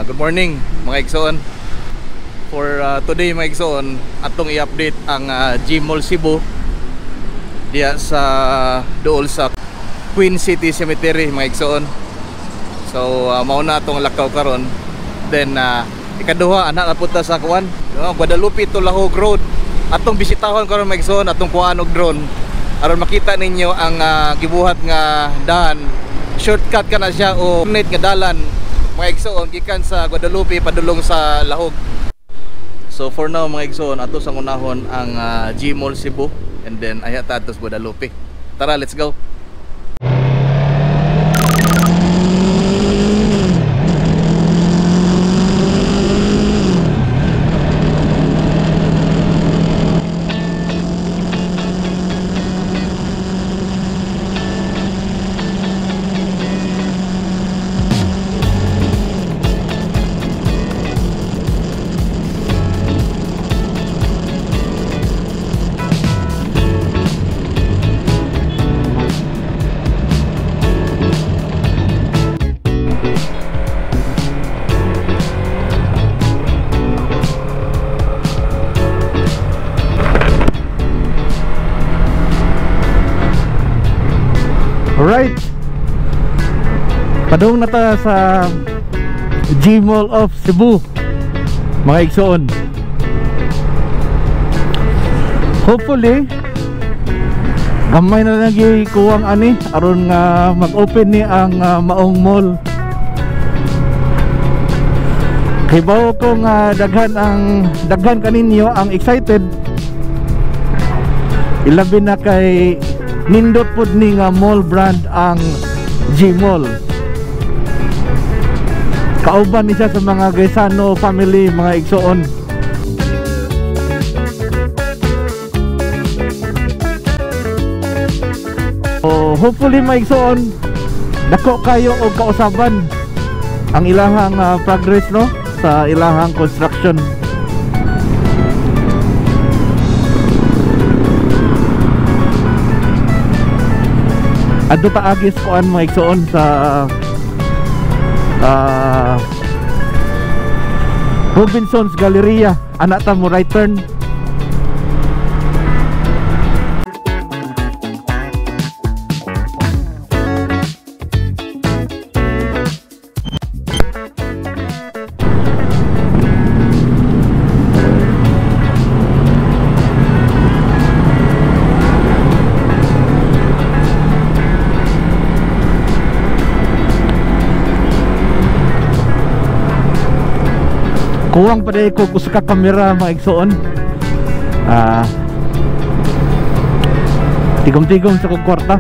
Good morning mga igsoon. For today mga igsoon, atong i-update ang G-Mall Cebu diya sa dool sa Queen City Cemetery mga igsoon. So mauna atong lakaw karon. Then ikaduha anak napunta sa kuan, Guadalupe to Lahog Road. Atong bisitahon karon mga igsoon, atong kuan og drone aron makita ninyo ang gibuhat nga dahan. Shortcut ka na siya o net nga dalan mga igsoon gikan sa Guadalupe padulong sa Lahog. So for now mga igsoon, ato sa unahon ang G-Mall Cebu and then ayata ato sa Guadalupe. Tara, let's go. Alright, padung na ta sa G-Mall of Cebu mga igsoon. Hopefully gamay na lagi kuwang ani aron nga mag-open ni ang maong mall. Kay bawo ko nga daghan kaninyo ang excited, ilabi na kay nindot pod ni nga mall brand ang G-Mall. Kauban ni siya sa mga Gaisano family mga igsoon. So hopefully mga igsoon, dako kayo og kausaban ang ilahang progress no sa ilahang construction. Adto ta agis kuan mga igsoon sa Robinson's Galleria, anak ta mo right turn. Kuwang pa ko usa ka kamera mga igsoon. Tigom-tigom sa kong kwarta.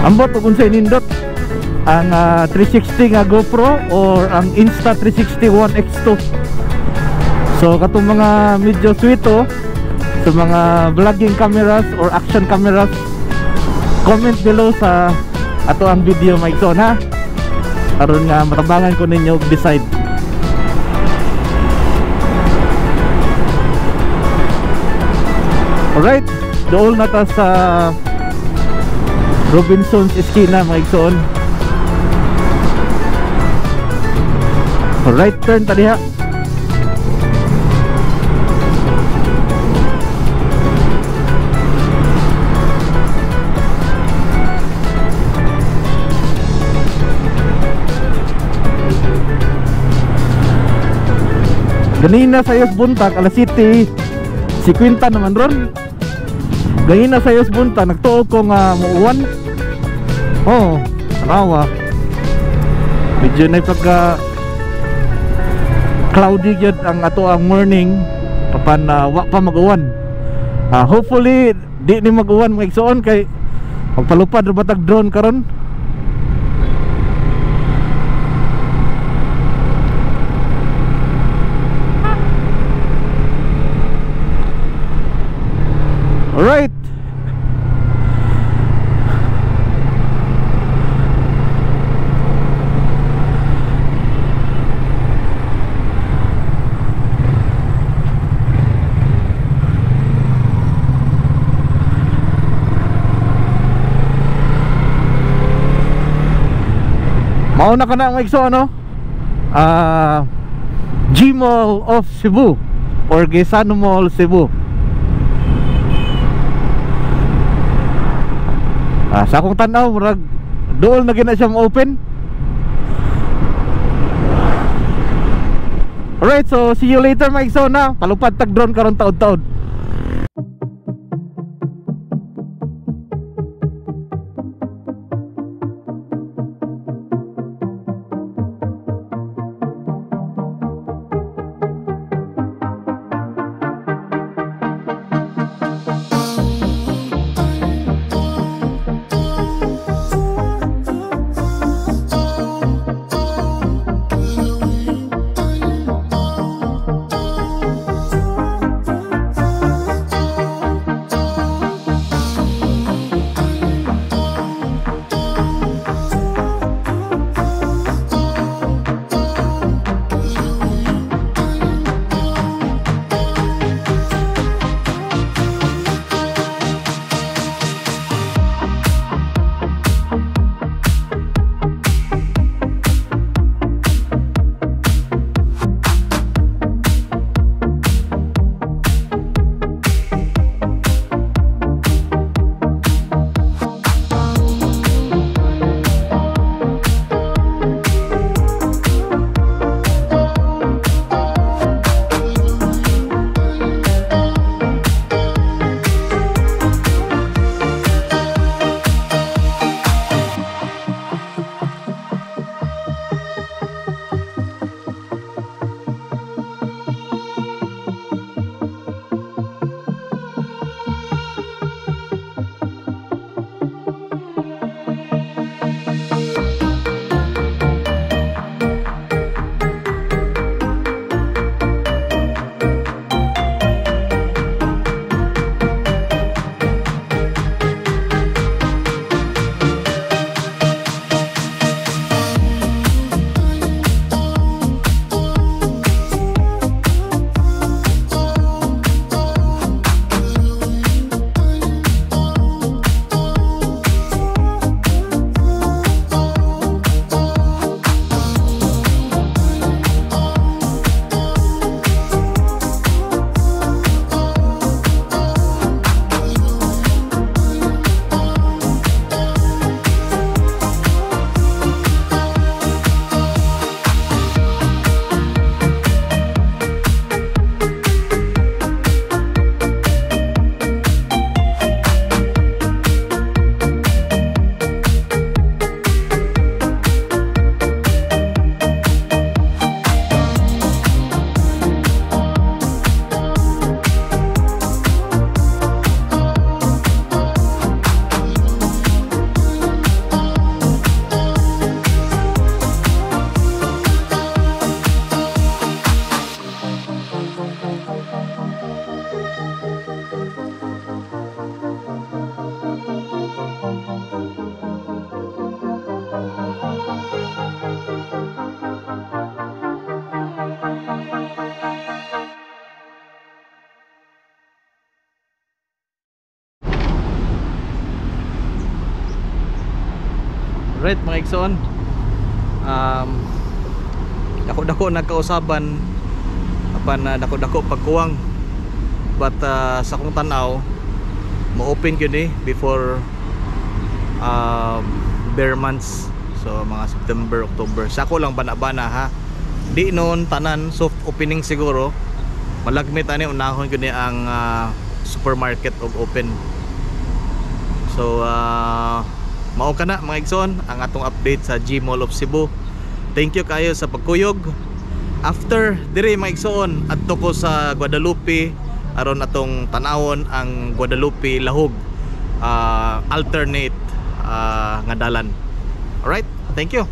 Ambot kung sa inindot ang 360 nga GoPro or ang Insta360 One X2. So katong mga medyo sweeto sa mga vlogging cameras or action cameras, comment below sa ato ang video mga igsoon ha, aron nga matabangan ko ninyo decide. Alright, dool na ta sa Robinson's Esquina mga igsoon. Alright, turn ta diha. Ganina sa Yos Buntag, alas City, si Quinta naman ron. Ganina sa Yos Buntag, nagtuog ko nga muuwan. Oh, tarawa. Medyo na pagka cloudy yun ang ato ang morning. Papan wak pa mag-uwan. Hopefully, di ni mag-uwan mga igsoon kay magpalupad o batag drone karon. Alright, Mauna ka na mga igsoon, no? G-Mall of Cebu or Gesano Mall Cebu. Sa akong tanaw, murag dool na gina siya ma-open. Alright, so see you later mga igsoon, na palupad tag drone karon taod-taod. Right mga igsoon, dako-dako nagkausaban apan dako-dako pagkuwang, but sa kong tanaw ma-open yun before bare months, so mga September, October. Sa ako lang bana-bana ha, di noon tanan soft opening siguro, malagmit ani unahon yun ang supermarket og open. So mao ka na mga igsoon ang atong update sa G-Mall of Cebu. Thank you kayo sa pagkuyog. After dire mga igsoon, adto ko sa Guadalupe aron atong tanawon ang Guadalupe Lahog alternate nga dalan. Alright, thank you.